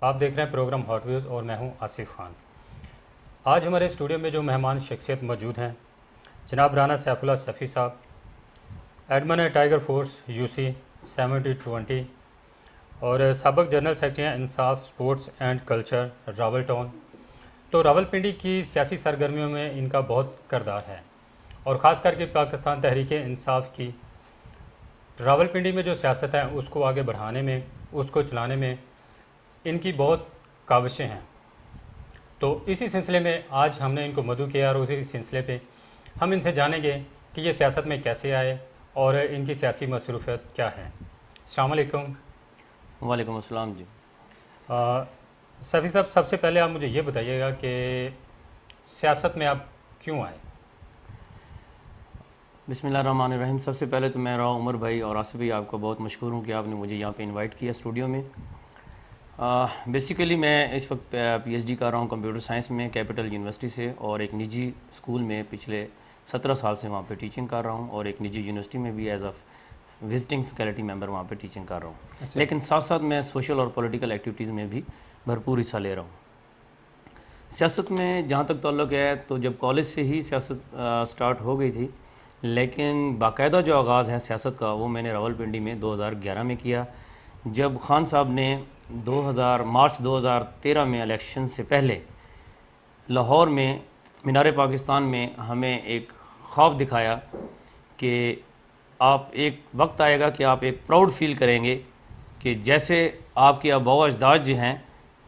آپ دیکھ رہے ہیں پروگرام ہاٹ ویوز اور میں ہوں آصف خان۔ آج ہمارے اسٹوڈیو میں جو مہمان شخصیت موجود ہیں جناب رانا سیف اللہ صفی صاحب، ایڈمن ہے ٹائیگر فورس UC 7020 اور سابق جنرل سیکرٹری ہیں انصاف sports and culture Rawal town. تو راول پنڈی کی سیاسی سرگرمیوں میں ان کا بہت کردار ہے اور خاص کر کے پاکستان تحریک انصاف کی راول پنڈی میں جو سیاست ہے اس کو آگے بڑھانے میں، اس کو چلانے میں ان کی بہت کاوشیں ہیں۔ تو اسی سلسلے میں آج ہم نے ان کو مدعو کیا اور اسی سلسلے پہ ہم ان سے جانیں گے کہ یہ سیاست میں کیسے آئے اور ان کی سیاسی مصروفیت کیا ہیں۔ السلام علیکم۔ وعلیکم السلام جی۔ صفی صاحب، سب سے پہلے آپ مجھے یہ بتائیے گا کہ سیاست میں آپ کیوں آئے؟ بسم اللہ الرحمن الرحیم۔ سب سے پہلے تو میں راؤ عمر بھائی اور آصف بھائی آپ کا بہت مشکور ہوں کہ آپ نے مجھے یہاں پہ انوائٹ کیا اسٹوڈیو میں۔ بیسیکلی میں اس وقت PhD کر رہا ہوں کمپیوٹر سائنس میں کیپٹل یونیورسٹی سے، اور ایک نجی اسکول میں پچھلے 17 سال سے وہاں پہ ٹیچنگ کر رہا ہوں، اور ایک نجی یونیورسٹی میں بھی as a visiting faculty member وہاں پہ ٹیچنگ کر رہا ہوں۔ لیکن ساتھ ساتھ میں سوشل اور پولیٹیکل ایکٹیویٹیز میں بھی بھرپور حصہ لے رہا ہوں۔ سیاست میں جہاں تک تعلق ہے تو جب کالج سے ہی سیاست سٹارٹ ہو گئی تھی، لیکن باقاعدہ جو آغاز ہے سیاست کا وہ میں نے راول پنڈی میں 2011 میں کیا، جب خان صاحب نے مارچ 2013 میں الیکشن سے پہلے لاہور میں مینار پاکستان میں ہمیں ایک خواب دکھایا کہ آپ ایک وقت آئے گا کہ آپ ایک پراؤڈ فیل کریں گے کہ جیسے آپ کے آباء و اجداد جو ہیں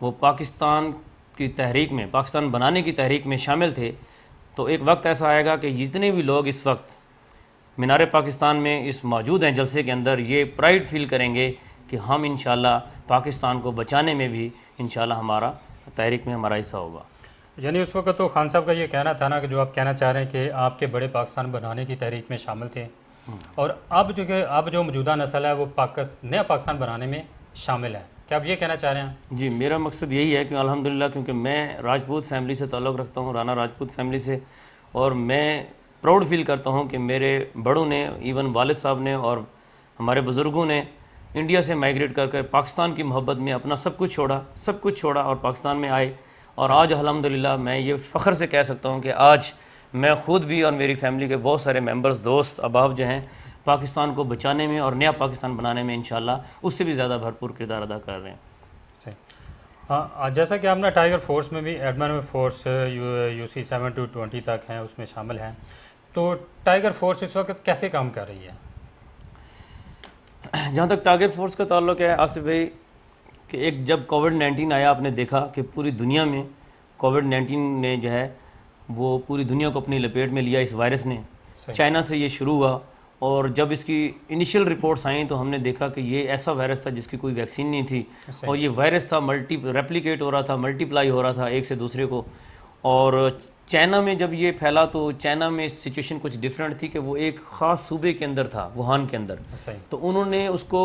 وہ پاکستان کی تحریک میں، پاکستان بنانے کی تحریک میں شامل تھے، تو ایک وقت ایسا آئے گا کہ جتنے بھی لوگ اس وقت مینار پاکستان میں اس موجود ہیں جلسے کے اندر، یہ پرائڈ فیل کریں گے کہ ہم انشاءاللہ پاکستان کو بچانے میں بھی انشاءاللہ ہمارا تحریک میں ہمارا حصہ ہوگا۔ یعنی اس وقت تو خان صاحب کا یہ کہنا تھا نا کہ جو آپ کہنا چاہ رہے ہیں کہ آپ کے بڑے پاکستان بنانے کی تحریک میں شامل تھے، اور اب جو موجودہ نسل ہے وہ نیا پاکستان بنانے میں شامل ہے، کیا آپ یہ کہنا چاہ رہے ہیں؟ جی، میرا مقصد یہی ہے کہ الحمدللہ کیونکہ میں راجپوت فیملی سے تعلق رکھتا ہوں، رانا راجپوت فیملی سے، اور میں پراؤڈ فیل کرتا ہوں کہ میرے بڑوں نے، ایون والد صاحب نے اور ہمارے بزرگوں نے انڈیا سے مائیگریٹ کر کے پاکستان کی محبت میں اپنا سب کچھ چھوڑا اور پاکستان میں آئے، اور آج الحمدللہ میں یہ فخر سے کہہ سکتا ہوں کہ آج میں خود بھی اور میری فیملی کے بہت سارے ممبرز، دوست، احباب جو ہیں پاکستان کو بچانے میں اور نیا پاکستان بنانے میں انشاءاللہ اس سے بھی زیادہ بھرپور کردار ادا کر رہے ہیں۔ ہاں، جیسا کہ آپ نے ٹائیگر فورس میں بھی ایڈمن فورس UC 720 تک ہیں، اس میں شامل ہیں، تو ٹائیگر فورس اس وقت کیسے کام کر رہی ہے؟ جہاں تک ٹائیگر فورس کا تعلق ہے آصف بھائی، کہ ایک جب کووڈ-19 آیا، آپ نے دیکھا کہ پوری دنیا میں کووڈ-19 نے جو ہے وہ پوری دنیا کو اپنی لپیٹ میں لیا، اس وائرس نے۔ چائنا سے یہ شروع ہوا، اور جب اس کی انیشل رپورٹس آئیں تو ہم نے دیکھا کہ یہ ایسا وائرس تھا جس کی کوئی ویکسین نہیں تھی، اور یہ وائرس تھا ریپلیکیٹ ہو رہا تھا، ملٹیپلائی ہو رہا تھا ایک سے دوسرے کو۔ اور چائنا میں جب یہ پھیلا تو چائنا میں سچویشن کچھ ڈیفرنٹ تھی کہ وہ ایک خاص صوبے کے اندر تھا، ووہان کے اندر، تو انہوں نے اس کو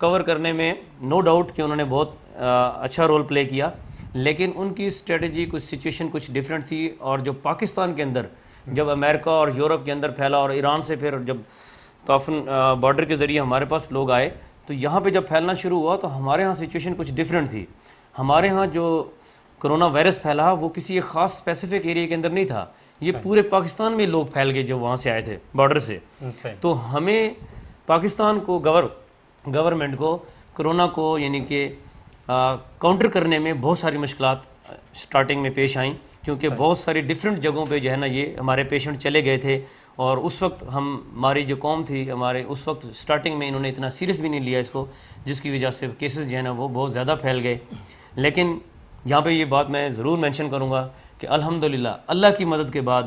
کور کرنے میں نو ڈاؤٹ کہ انہوں نے بہت اچھا رول پلے کیا، لیکن ان کی اسٹریٹجی کچھ سچویشن کچھ ڈیفرنٹ تھی، اور جو پاکستان کے اندر جب امریکہ اور یورپ کے اندر پھیلا اور ایران سے پھر جب تعاون بارڈر کے ذریعے ہمارے پاس لوگ آئے تو یہاں پہ جب پھیلنا شروع ہوا تو ہمارے ہاں سچویشن کچھ ڈیفرنٹ تھی۔ ہمارے ہاں جو کرونا وائرس پھیلا وہ کسی ایک خاص اسپیسیفک ایریا کے اندر نہیں تھا، یہ پورے پاکستان میں لوگ پھیل گئے جو وہاں سے آئے تھے بارڈر سے۔ تو ہمیں پاکستان کو گورنمنٹ کو کرونا کو یعنی کہ کاؤنٹر کرنے میں بہت ساری مشکلات سٹارٹنگ میں پیش آئیں، کیونکہ بہت ساری ڈیفرنٹ جگہوں پہ جو ہے نا یہ ہمارے پیشنٹ چلے گئے تھے، اور اس وقت ہماری جو قوم تھی ہمارے اس وقت سٹارٹنگ میں انہوں نے اتنا سیریس بھی نہیں لیا اس کو، جس کی وجہ سے کیسز جو ہے نا وہ بہت زیادہ پھیل گئے۔ لیکن یہاں پہ یہ بات میں ضرور مینشن کروں گا کہ الحمدللہ اللہ کی مدد کے بعد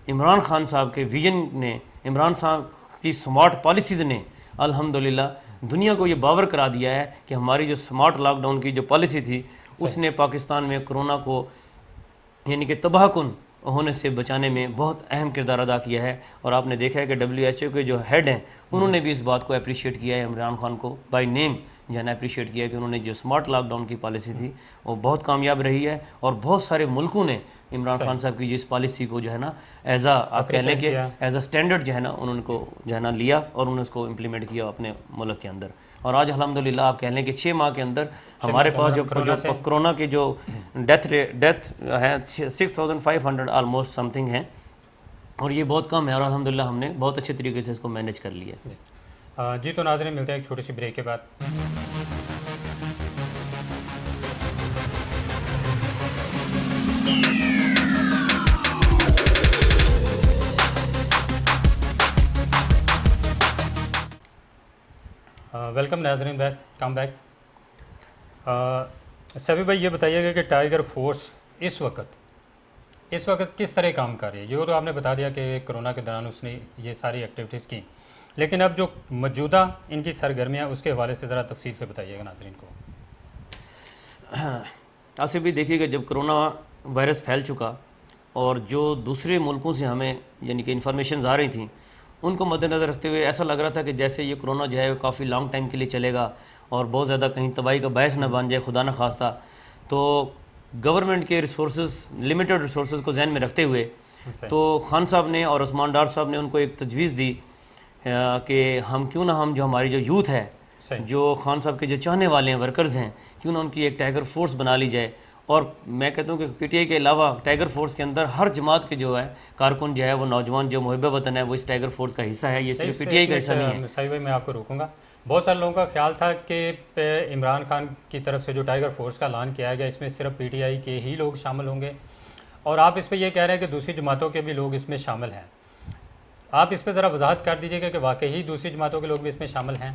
عمران خان صاحب کے ویژن نے، عمران صاحب کی سمارٹ پالیسیز نے الحمدللہ دنیا کو یہ باور کرا دیا ہے کہ ہماری جو سمارٹ لاک ڈاؤن کی جو پالیسی تھی اس نے پاکستان میں کرونا کو یعنی کہ تباہ کن ہونے سے بچانے میں بہت اہم کردار ادا کیا ہے۔ اور آپ نے دیکھا ہے کہ WHO کے جو ہیڈ ہیں انہوں نے بھی اس بات کو اپریشیٹ کیا ہے عمران خان کو بائی نیم، جو ہے نا اپریشیٹ کیا کہ انہوں نے جو اسمارٹ لاک ڈاؤن کی پالیسی تھی وہ بہت کامیاب رہی ہے، اور بہت سارے ملکوں نے عمران خان صاحب کی اس پالیسی کو جو ہے نا ایز آپ کہہ لیں کہ ایز اے اسٹینڈرڈ جو ہے نا انہوں نے کو جو ہے نا لیا، اور انہوں نے اس کو امپلیمنٹ کیا اپنے ملک کے اندر. اور آج الحمدللہ آپ کہہ لیں کہ 6 ماہ کے اندر ہمارے پاس جو کرونا کی جو ڈیتھ ہے 6500 آلموسٹ سم تھنگ ہیں، اور یہ بہت کم ہے، اور الحمدللہ ہم نے بہت اچھے طریقے سے اس کو مینیج کر لیا. جی تو ناظرین ملتے ہیں ایک چھوٹی سی بریک کے بعد. ویلکم ناظرین بیک، کم بیک. سیفی بھائی یہ بتائیے گا کہ ٹائیگر فورس اس وقت کس طرح کام کر رہی ہے؟ یہ تو آپ نے بتا دیا کہ کرونا کے دوران اس نے یہ ساری ایکٹیویٹیز کی، لیکن اب جو موجودہ ان کی سرگرمیاں اس کے حوالے سے ذرا تفصیل سے بتائیے گا ناظرین کو. آصف بھی دیکھیے کہ جب کرونا وائرس پھیل چکا اور جو دوسرے ملکوں سے ہمیں یعنی کہ انفارمیشنز آ رہی تھیں ان کو مد نظر رکھتے ہوئے ایسا لگ رہا تھا کہ جیسے یہ کرونا جو ہے وہ کافی لانگ ٹائم کے لیے چلے گا اور بہت زیادہ کہیں تباہی کا باعث نہ بن جائے خدا نہ خواستہ. تو گورنمنٹ کے ریسورسز لمیٹڈ ریسورسز کو ذہن میں رکھتے ہوئے تو خان صاحب نے اور عثمان ڈار صاحب نے ان کو ایک تجویز دی کہ ہم کیوں نہ جو ہماری جو یوتھ ہے، جو خان صاحب کے جو چاہنے والے ہیں ورکرز ہیں، کیوں نہ ان کی ایک ٹائیگر فورس بنا لی جائے. اور میں کہتا ہوں کہ پی ٹی آئی کے علاوہ ٹائیگر فورس کے اندر ہر جماعت کے جو ہے کارکن جو ہے وہ نوجوان جو محب وطن ہے وہ اس ٹائیگر فورس کا حصہ ہے، یہ صرف پی ٹی آئی کا حصہ نہیں ہے. صحیح بھائی میں آپ کو روکوں گا. بہت سارے لوگوں کا خیال تھا کہ عمران خان کی طرف سے جو ٹائیگر فورس کا اعلان کیا گیا اس میں صرف پی ٹی آئی کے ہی لوگ شامل ہوں گے، اور آپ اس پہ یہ کہہ رہے ہیں کہ دوسری جماعتوں کے بھی لوگ اس میں شامل ہیں. آپ اس پہ ذرا وضاحت کر دیجیے گا کہ واقعی دوسری جماعتوں کے لوگ بھی اس میں شامل ہیں.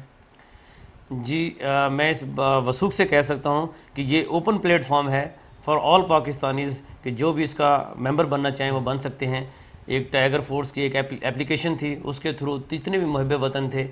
جی میں اس وثوق سے کہہ سکتا ہوں کہ یہ اوپن پلیٹ فارم ہے فار آل پاکستانیز کہ جو بھی اس کا ممبر بننا چاہیں وہ بن سکتے ہیں. ایک ٹائیگر فورس کی ایک اپلیکیشن تھی، اس کے تھرو جتنے بھی محب وطن تھے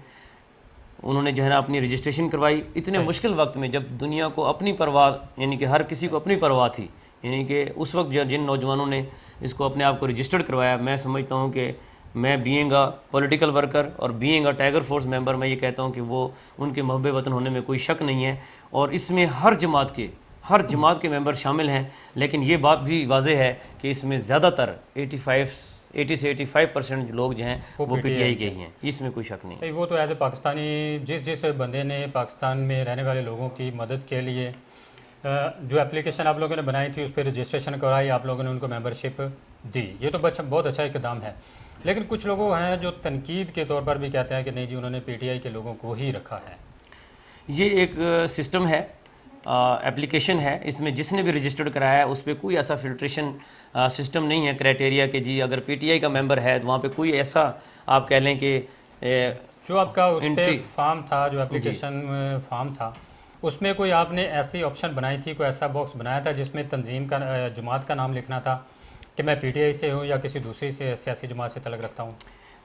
انہوں نے جو ہے نا اپنی رجسٹریشن کروائی. اتنے مشکل وقت میں جب دنیا کو اپنی پرواہ یعنی کہ ہر کسی کو اپنی پرواہ تھی، یعنی کہ اس وقت جن نوجوانوں نے اس کو اپنے آپ کو رجسٹرڈ کروایا، میں سمجھتا ہوں کہ میں بینگ اے پولیٹیکل ورکر اور بینگ اے ٹائیگر فورس ممبر میں یہ کہتا ہوں کہ وہ ان کے محب وطن ہونے میں کوئی شک نہیں ہے. اور اس میں ہر جماعت کے ممبر شامل ہیں. لیکن یہ بات بھی واضح ہے کہ اس میں زیادہ تر 80 سے 85% لوگ جو ہیں وہ پی ٹی آئی کے ہی ہیں، اس میں کوئی شک نہیں. وہ تو ایز اے پاکستانی جس بندے نے پاکستان میں رہنے والے لوگوں کی مدد کے لیے جو اپلیکیشن آپ لوگوں نے بنائی تھی اس پہ رجسٹریشن کرائی، آپ لوگوں نے ان کو ممبرشپ دی، یہ تو بہت اچھا اقدام ہے. لیکن کچھ لوگوں ہیں جو تنقید کے طور پر بھی کہتے ہیں کہ نہیں جی انہوں نے پی ٹی آئی کے لوگوں کو ہی رکھا ہے. یہ ایک سسٹم ہے، اپلیکیشن ہے، اس میں جس نے بھی رجسٹرڈ کرایا ہے اس پہ کوئی ایسا فلٹریشن سسٹم نہیں ہے کرائٹیریا کہ جی اگر پی ٹی آئی کا ممبر ہے تو وہاں پہ کوئی ایسا آپ کہہ لیں کہ جو آپ کا اس پہ فارم تھا، جو اپلیکیشن فارم تھا اس میں کوئی آپ نے ایسی آپشن بنائی تھی، کوئی ایسا باکس بنایا تھا جس میں تنظیم کا جماعت کا نام لکھنا تھا کہ میں پی ٹی آئی سے ہوں یا کسی دوسری سیاسی جماعت سے تعلق رکھتا ہوں؟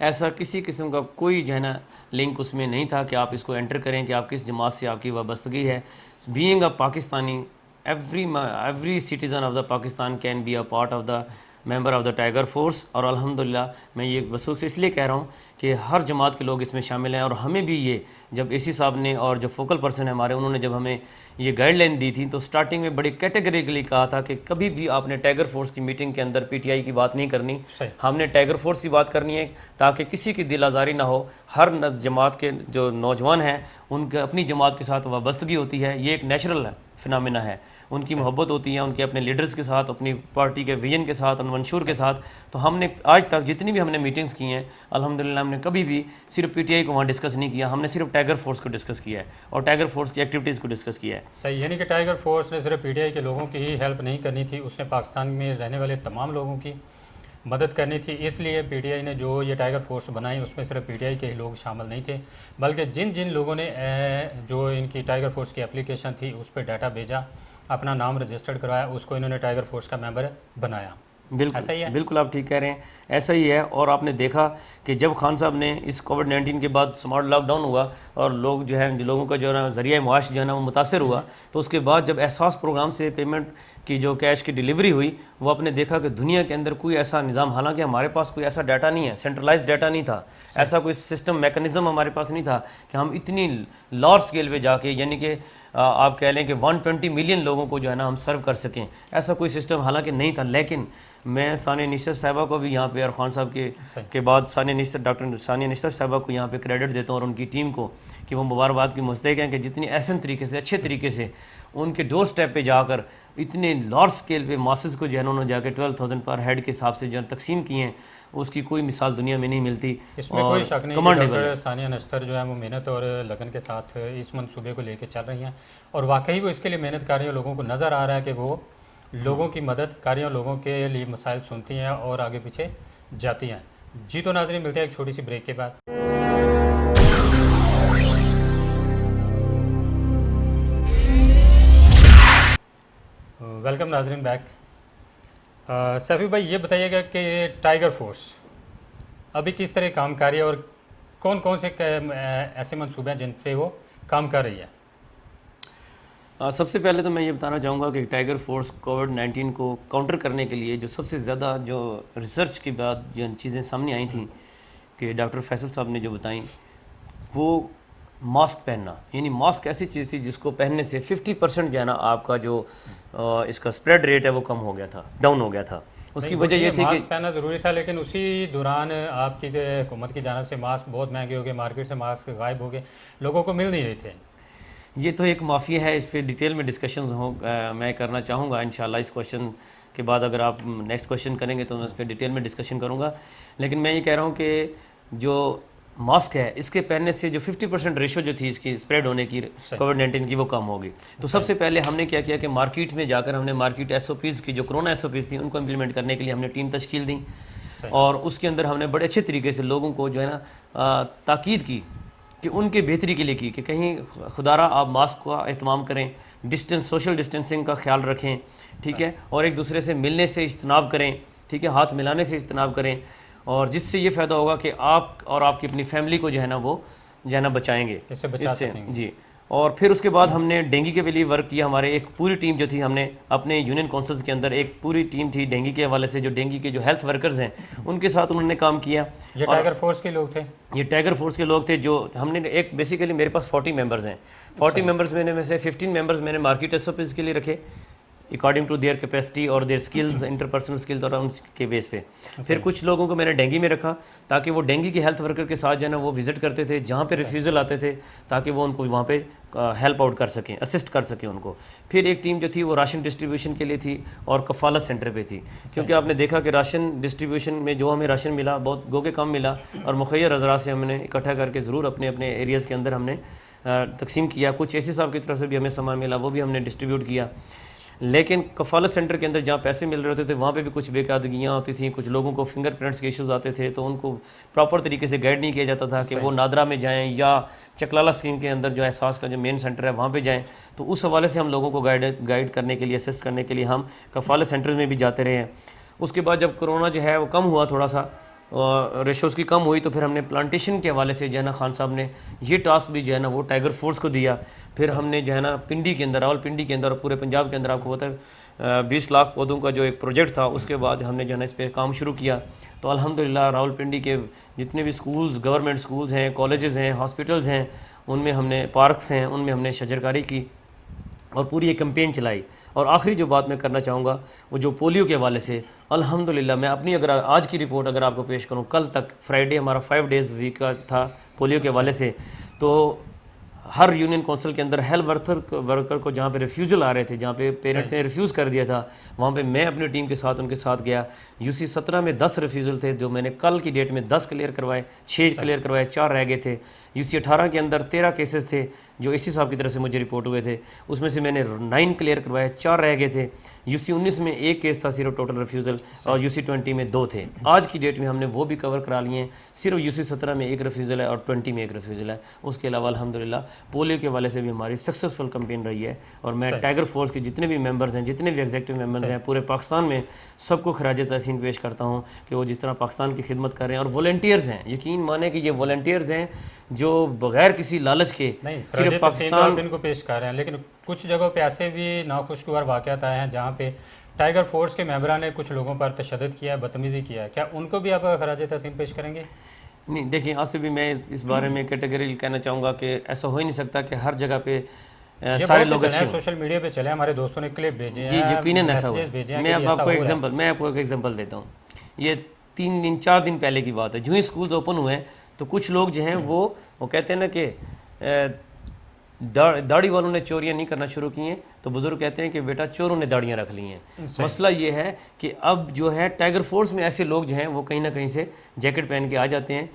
ایسا کسی قسم کا کوئی جو ہے نا لنک اس میں نہیں تھا کہ آپ اس کو انٹر کریں کہ آپ کس جماعت سے آپ کی وابستگی ہے. Being a Pakistani every citizen of the Pakistan can be a part of the member of the tiger force. اور الحمدللہ میں یہ وثوق سے اس لیے کہہ رہا ہوں کہ ہر جماعت کے لوگ اس میں شامل ہیں. اور ہمیں بھی یہ جب اے سی صاحب نے اور جو فوکل پرسن ہے ہمارے انہوں نے جب ہمیں یہ گائیڈ لائن دی تھی تو سٹارٹنگ میں بڑی کیٹیگریکلی کہا تھا کہ کبھی بھی آپ نے ٹائیگر فورس کی میٹنگ کے اندر پی ٹی آئی کی بات نہیں کرنی، ہم نے ٹائیگر فورس کی بات کرنی ہے تاکہ کسی کی دل آزاری نہ ہو. ہر جماعت کے جو نوجوان ہیں ان کے اپنی جماعت کے ساتھ وابستگی ہوتی ہے، یہ ایک نیچرل فنامنا ہے، ان کی محبت ہوتی ہے ان کے اپنے لیڈرز کے ساتھ، اپنی پارٹی کے ویژن کے ساتھ، منشور کے ساتھ. تو ہم نے آج تک جتنی بھی ہم نے میٹنگز کی ہیں الحمدللہ ہم نے کبھی بھی صرف پی ٹی آئی کو وہاں ڈسکس نہیں کیا، ہم نے صرف ٹائیگر فورس کو ڈسکس کیا ہے اور ٹائیگر فورس کی ایکٹیویٹیز کو ڈسکس کیا ہے. صحیح، یعنی کہ ٹائیگر فورس نے صرف پی ٹی آئی کے لوگوں کی ہی ہیلپ نہیں کرنی تھی، اس نے پاکستان میں رہنے والے تمام لوگوں کی مدد کرنی تھی. اس لیے پی ٹی آئی نے جو یہ ٹائیگر فورس بنائی اس میں صرف پی ٹی آئی کے ہی لوگ شامل نہیں تھے، بلکہ جن لوگوں نے جو ان کی ٹائیگر فورس کی اپلیکیشن تھی اس پہ ڈاٹا بھیجا، اپنا نام رجسٹرڈ کروایا، اس کو انہوں نے ٹائیگر فورس کا ممبر بنایا. ایسا ہی ہے؟ بالکل آپ ٹھیک کہہ رہے ہیں، ایسا ہی ہے۔ اور آپ نے دیکھا کہ جب خان صاحب نے اس کووڈ-19 کے بعد سمارٹ لاک ڈاؤن ہوا اور لوگ جو ہے لوگوں کا جو ہے نا ذریعہ معاش جو ہے نا وہ متاثر ہوا، تو اس کے بعد جب احساس پروگرام سے پیمنٹ کی جو کیش کی ڈیلیوری ہوئی، وہ آپ نے دیکھا کہ دنیا کے اندر کوئی ایسا نظام، حالانکہ ہمارے پاس کوئی ایسا ڈیٹا نہیں ہے، سینٹرلائز ڈیٹا نہیں تھا، ایسا کوئی سسٹم میکانزم ہمارے پاس نہیں تھا کہ ہم اتنی لارج اسکیل پہ جا کے، یعنی کہ آپ کہہ لیں کہ 120 ملین لوگوں کو جو ہے نا ہم سرو کر سکیں، ایسا کوئی سسٹم حالانکہ نہیں تھا۔ لیکن میں ثانیہ نشتر صاحبہ کو بھی یہاں پہ اور خان صاحب کے بعد ڈاکٹر ثانیہ نشتر صاحبہ کو یہاں پہ کریڈٹ دیتا ہوں اور ان کی ٹیم کو کہ وہ مبارکباد کی مستحق ہیں کہ جتنی احسن طریقے سے، اچھے طریقے سے ان کے ڈور سٹیپ پہ جا کر اتنے لارج اسکیل پہ ماسز کو جو ہے انہوں نے جا کے 12,000 پر ہیڈ کے حساب سے جو ہے تقسیم کیے ہیں، اس کی کوئی مثال دنیا میں نہیں ملتی۔ اس میں کوئی شک نہیں کہ ڈاکٹر ثانیہ نشتر جو ہے وہ محنت اور لگن کے ساتھ اس منصوبے کو لے کے چل رہی ہیں، اور واقعی وہ اس کے لیے محنت کر رہی ہیں۔ لوگوں کو نظر آ رہا ہے کہ وہ لوگوں کی مدد کر رہی ہیں، لوگوں کے لیے مسائل سنتی ہیں اور آگے پیچھے جاتی ہیں۔ جی تو ناظرین، ملتے ہیں ایک چھوٹی سی بریک کے بعد۔ ویلکم ناظرین بیک۔ سیفی بھائی، یہ بتائیے گا کہ ٹائیگر فورس ابھی کس طرح کام کر رہی ہے اور کون کون سے ایسے منصوبے ہیں جن پہ وہ کام کر رہی ہے؟ سب سے پہلے تو میں یہ بتانا چاہوں گا کہ ٹائیگر فورس کووڈ-19 کو کاؤنٹر کرنے کے لیے جو سب سے زیادہ جو ریسرچ کے بعد جو چیزیں سامنے آئی تھیں کہ ڈاکٹر فیصل صاحب نے جو بتائیں، وہ ماسک پہننا، یعنی ماسک ایسی چیز تھی جس کو پہننے سے 50% جو ہے نا آپ کا جو اس کا اسپریڈ ریٹ ہے وہ کم ہو گیا تھا، ڈاؤن ہو گیا تھا۔ اس کی وجہ یہ تھی کہ ماسک پہننا ضروری تھا، لیکن اسی دوران آپ کی حکومت کی جانب سے ماسک بہت مہنگے ہو گئے، مارکیٹ سے ماسک غائب ہو گئے، لوگوں کو مل نہیں رہے تھے۔ یہ تو ایک مافیا ہے، اس پہ ڈیٹیل میں ڈسکشنز میں کرنا چاہوں گا انشاءاللہ۔ اس کوشچن کے بعد اگر آپ نیکسٹ کوشچن کریں گے تو میں اس پہ ڈیٹیل میں ڈسکشن کروں گا، لیکن میں یہ کہہ رہا ہوں کہ جو ماسک ہے اس کے پہننے سے جو 50% ریشو جو تھی اس کی اسپریڈ ہونے کی کووڈ-19 کی وہ کم ہوگی۔ تو سب سے پہلے ہم نے کیا کیا کہ مارکیٹ میں جا کر ہم نے مارکیٹ ایس او پیز کی جو کرونا ایس او پیز تھیں ان کو امپلیمنٹ کرنے کے لیے ہم نے ٹیم تشکیل دی، اور اس کے اندر ہم نے بڑے اچھے طریقے سے لوگوں کو جو ہے نا تاکید کی کہ ان کے بہتری کے لیے کی کہ کہیں خدارہ آپ ماسک کا اہتمام کریں، ڈسٹنس، سوشل ڈسٹنسنگ کا خیال رکھیں، ٹھیک ہے، اور ایک دوسرے سے ملنے سے اجتناب کریں، ٹھیک ہے، ہاتھ ملانے سے اجتناب کریں، اور جس سے یہ فائدہ ہوگا کہ آپ اور آپ کی اپنی فیملی کو جو ہے نا وہ جو ہے نا بچائیں گے اس سے جی۔ اور پھر اس کے بعد ہم نے ڈینگی کے لیے ورک کیا، ہمارے ایک پوری ٹیم جو تھی، ہم نے اپنے یونین کونسلز کے اندر ایک پوری ٹیم تھی ڈینگی کے حوالے سے، جو ڈینگی کے جو ہیلتھ ورکرز ہیں ان کے ساتھ انہوں نے کام کیا۔ یہ ٹائیگر فورس کے لوگ تھے؟ یہ ٹائیگر فورس کے لوگ تھے، جو ہم نے ایک بیسیکلی میرے پاس 40 ممبرز ہیں، 40 ممبرز میں سے 15 ممبرز میں نے مارکیٹ ایس او پیز کے لیے رکھے اکارڈنگ ٹو دیئر کیپیسٹی اور دیئر اسکلز، انٹرپرسنل اسکلز اور ان کے بیس پہ۔ پھر کچھ لوگوں کو میں نے ڈینگی میں رکھا تاکہ وہ ڈینگی کے ہیلتھ ورکر کے ساتھ جو ہے نا وہ وزٹ کرتے تھے جہاں پہ ریفیوزل آتے تھے، تاکہ وہ ان کو وہاں پہ ہیلپ آؤٹ کر سکیں، اسسٹ کر سکیں ان کو۔ پھر ایک ٹیم جو تھی وہ راشن ڈسٹریبیوشن کے لیے تھی اور کفالت سینٹر پہ تھی، کیونکہ آپ نے دیکھا کہ راشن ڈسٹریبیوشن میں جو ہمیں راشن ملا بہت گو کے کم ملا، اور مخیر اذرات سے ہم نے اکٹھا کر کے ضرور اپنے اپنے ایریاز کے اندر ہم نے تقسیم کیا۔ کچھ ایسے صاحب کی طرف سے بھی ہمیں سامان ملا، وہ بھی ہم نے ڈسٹریبیوٹ کیا۔ لیکن کفالت سینٹر کے اندر جہاں پیسے مل رہے ہوتے تھے وہاں پہ بھی کچھ بے قاعدگیاں ہوتی تھیں، کچھ لوگوں کو فنگر پرنٹس کے ایشوز آتے تھے، تو ان کو پراپر طریقے سے گائیڈ نہیں کیا جاتا تھا کہ وہ نادرا میں جائیں یا چکلالہ اسکیم کے اندر جو احساس کا جو مین سینٹر ہے وہاں پہ جائیں۔ تو اس حوالے سے ہم لوگوں کو گائیڈ کرنے کے لیے، اسسٹ کرنے کے لیے ہم کفالت سینٹرز میں بھی جاتے رہے ہیں۔ اس کے بعد جب کرونا جو ہے وہ کم ہوا، تھوڑا سا ریشوز کی کم ہوئی، تو پھر ہم نے پلانٹیشن کے حوالے سے جو ہے نا خان صاحب نے یہ ٹاسک بھی جو ہے نا وہ ٹائیگر فورس کو دیا۔ پھر ہم نے جو ہے نا پنڈی کے اندر، راول پنڈی کے اندر اور پورے پنجاب کے اندر آپ کو پتہ ہے 20 لاکھ پودوں کا جو ایک پروجیکٹ تھا، اس کے بعد ہم نے جو ہے نا اس پہ کام شروع کیا۔ تو الحمدللہ راول پنڈی کے جتنے بھی سکولز، گورنمنٹ سکولز ہیں، کالجز ہیں، ہاسپٹلز ہیں، ان میں ہم نے پارکس ہیں، ان میں ہم نے شجرکاری کی اور پوری ایک کمپین چلائی۔ اور آخری جو بات میں کرنا چاہوں گا وہ جو پولیو کے حوالے سے، الحمدللہ میں اپنی اگر آج کی رپورٹ اگر آپ کو پیش کروں، کل تک فرائیڈے ہمارا 5 days ویک کا تھا پولیو کے حوالے سے، تو ہر یونین کونسل کے اندر ہیلتھ ورکر کو جہاں پہ ریفیوزل آ رہے تھے، جہاں پہ پیرنٹس نے ریفیوز کر دیا تھا، وہاں پہ میں اپنی ٹیم کے ساتھ ان کے ساتھ گیا۔ UC 17 میں 10 ریفیوزل تھے، جو میں نے کل کی ڈیٹ میں 10 کلیئر کروائے، 6 کلیئر کروائے، 4 رہ گئے تھے۔ UC 18 کے اندر 13 کیسز تھے جو AC صاحب کی طرف سے مجھے رپورٹ ہوئے تھے، اس میں سے میں نے 9 کلیئر کروائے، 4 رہ گئے تھے۔ UC 19 میں 1 کیس تھا صرف ٹوٹل ریفیوزل، اور UC 20 میں 2 تھے۔ آج کی ڈیٹ میں ہم نے وہ بھی کور کرا لیے ہیں، صرف UC 17 میں 1 ریفیوزل ہے اور 20 میں 1 ریفیوزل ہے۔ اس کے علاوہ الحمدللہ پولیو کے حوالے سے بھی ہماری سکسیزفل کمپین رہی ہے، اور میں ٹائیگر فورس کے جتنے بھی ممبرز ہیں، جتنے بھی ایگزیکٹو ممبرز ہیں پورے پاکستان میں، سب کو خراج تحسین پیش کرتا ہوں کہ وہ جس طرح پاکستان کی خدمت کر رہے ہیں، اور والنٹیئرز ہیں، یقین مانیں کہ یہ والنٹیئرز ہیں جو بغیر کسی لالچ کے نہیں صرف پاکستان ان کو پیش کر رہے ہیں، لیکن کچھ جگہوں پہ ایسے بھی ناخوشگوار واقعات آئے ہیں جہاں پہ ٹائیگر فورس کے ممبران نے کچھ لوگوں پر تشدد کیا ہے، بدتمیزی کیا ہے، کیا ان کو بھی آپ خراج تحسین پیش کریں گے؟ نہیں دیکھیں آصف بھی میں اس بارے میں کیٹیگری کہنا چاہوں گا کہ ایسا ہو ہی نہیں سکتا کہ ہر جگہ پہ سارے لوگ اچھے ہوں۔ سوشل میڈیا پہ چلے، ہمارے دوستوں نے کلپ بھیجے ہیں، جی یقیناً ایسا ہوا بھیجے ہے۔ ہیں میں کہ اب آپ کو ایسا ہو رہا ہے۔ ایک ایگزامپل دیتا ہوں۔ یہ 4 دن پہلے کی بات ہے، جو ہی اسکولز اوپن ہوئے ہیں تو کچھ لوگ جو ہیں وہ کہتے ہیں نا کہ داڑھی والوں نے چوریاں نہیں کرنا شروع کی ہیں، تو بزرگ کہتے ہیں کہ بیٹا چوروں نے داڑیاں رکھ لی ہیں۔ مسئلہ یہ ہے کہ اب جو ہے ٹائیگر فورس میں ایسے لوگ جو ہیں وہ کہیں نہ کہیں سے جیکٹ پہن کے آ جاتے ہیں،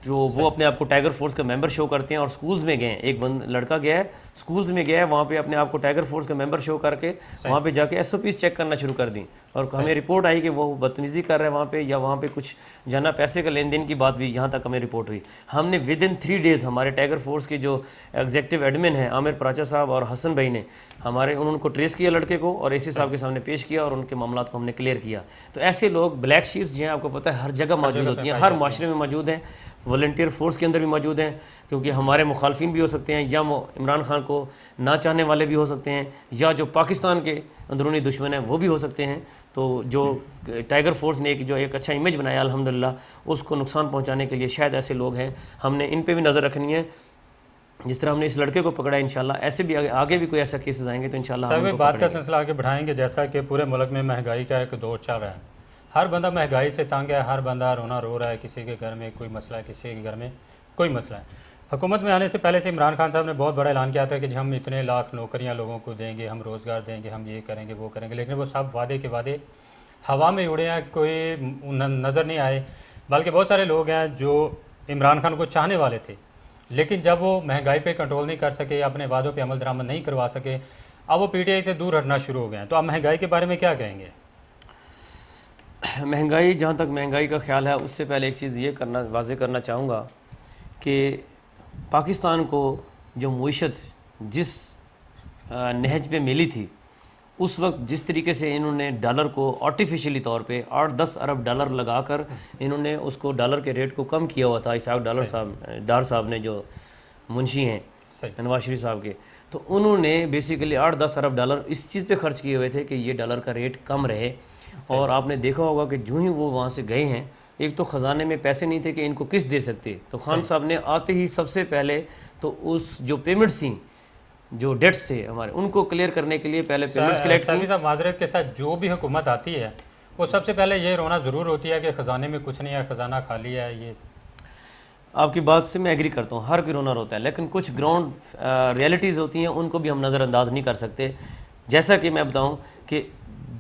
جو وہ اپنے آپ کو ٹائیگر فورس کا ممبر شو کرتے ہیں، اور سکولز میں گئے ہیں، ایک لڑکا گیا ہے سکولز میں گیا ہے، وہاں پہ اپنے آپ کو ٹائیگر فورس کا ممبر شو کر کے وہاں پہ جا کے SOPs چیک کرنا شروع کر دیں، اور ہمیں رپورٹ آئی کہ وہ بدتمیزی کر رہے ہیں وہاں پہ، یا وہاں پہ کچھ جانا پیسے کا لین دین کی بات بھی یہاں تک ہمیں رپورٹ ہوئی۔ ہم نے ودن 3 days ہمارے ٹائیگر فورس کے جو ایگزیکٹو ایڈمن ہیں عامر پراچا صاحب اور حسن بھائی نے انہوں کو ٹریس کیا لڑکے کو، اور AC صاحب کے سامنے پیش کیا، اور ان کے معاملات کو ہم نے کلیئر کیا۔ تو ایسے لوگ بلیک شیپس جو ہیں آپ کو پتہ ہے ہر جگہ موجود ہوتی ہیں، ہر معاشرے میں موجود ہیں، والنٹیئر فورس کے اندر بھی موجود ہیں، کیونکہ ہمارے مخالفین بھی ہو سکتے ہیں، یا عمران خان کو نہ چاہنے والے بھی ہو سکتے ہیں، یا جو پاکستان کے اندرونی دشمن ہیں وہ بھی ہو سکتے ہیں۔ تو جو ٹائیگر فورس نے ایک اچھا امیج بنایا الحمدللہ، اس کو نقصان پہنچانے کے لیے شاید ایسے لوگ ہیں، ہم نے ان پہ بھی نظر رکھنی ہے۔ جس طرح ہم نے اس لڑکے کو پکڑا ہے، انشاءاللہ ایسے بھی آگے بھی کوئی ایسا کیسز آئیں گے تو انشاءاللہ ہم ان کو بات کا سلسلہ آگے بڑھائیں گے۔ جیسا کہ پورے ملک میں مہنگائی کا ایک دور چل رہا ہے، ہر بندہ مہنگائی سے تنگ ہے، ہر بندہ رونا رو رہا ہے، کسی کے گھر میں کوئی مسئلہ ہے، کسی کے گھر میں کوئی مسئلہ ہے۔ حکومت میں آنے سے پہلے سے عمران خان صاحب نے بہت بڑا اعلان کیا تھا کہ ہم اتنے لاکھ نوکریاں لوگوں کو دیں گے، ہم روزگار دیں گے، ہم یہ کریں گے وہ کریں گے، لیکن وہ سب وعدے کے وعدے ہوا میں اڑے ہیں، کوئی نظر نہیں آئے۔ بلکہ بہت سارے لوگ ہیں جو عمران خان کو چاہنے والے تھے، لیکن جب وہ مہنگائی پہ کنٹرول نہیں کر سکے، اپنے وعدوں پہ عمل درآمد نہیں کروا سکے، اب وہ PTI سے دور ہٹنا شروع ہو گئے ہیں۔ تو آپ مہنگائی کے بارے میں کیا کہیں گے؟ مہنگائی، جہاں تک مہنگائی کا خیال ہے، اس سے پہلے ایک چیز یہ واضح کرنا چاہوں گا کہ پاکستان کو جو معیشت جس نہج پہ ملی تھی، اس وقت جس طریقے سے انہوں نے ڈالر کو آرٹیفیشلی طور پہ 8-10 ارب ڈالر لگا کر انہوں نے اس کو ڈالر کے ریٹ کو کم کیا ہوا تھا، اسحاق ڈار صاحب نے جو منشی ہیں نواز شریف صاحب کے، تو انہوں نے بیسیکلی 8-10 ارب ڈالر اس چیز پہ خرچ کیے ہوئے تھے کہ یہ ڈالر کا ریٹ کم رہے۔ اور آپ نے دیکھا ہوگا کہ جو ہی وہ وہاں سے گئے ہیں، ایک تو خزانے میں پیسے نہیں تھے کہ ان کو قسط دے سکتے، تو خان صاحب نے آتے ہی سب سے پہلے تو اس جو پیمنٹس تھیں، جو ڈیٹس تھے ہمارے، ان کو کلیئر کرنے کے لیے پہلے پیمنٹس کلیکٹ کی۔ صاحب معذرت کے ساتھ جو بھی حکومت آتی ہے وہ سب سے پہلے یہ رونا ضرور ہوتی ہے کہ خزانے میں کچھ نہیں ہے، خزانہ خالی ہے۔ یہ آپ کی بات سے میں ایگری کرتا ہوں، ہر کوئی رونا روتا ہے، لیکن کچھ گراؤنڈ ریئلٹیز ہوتی ہیں، ان کو بھی ہم نظر انداز نہیں کر سکتے۔ جیسا کہ میں بتاؤں کہ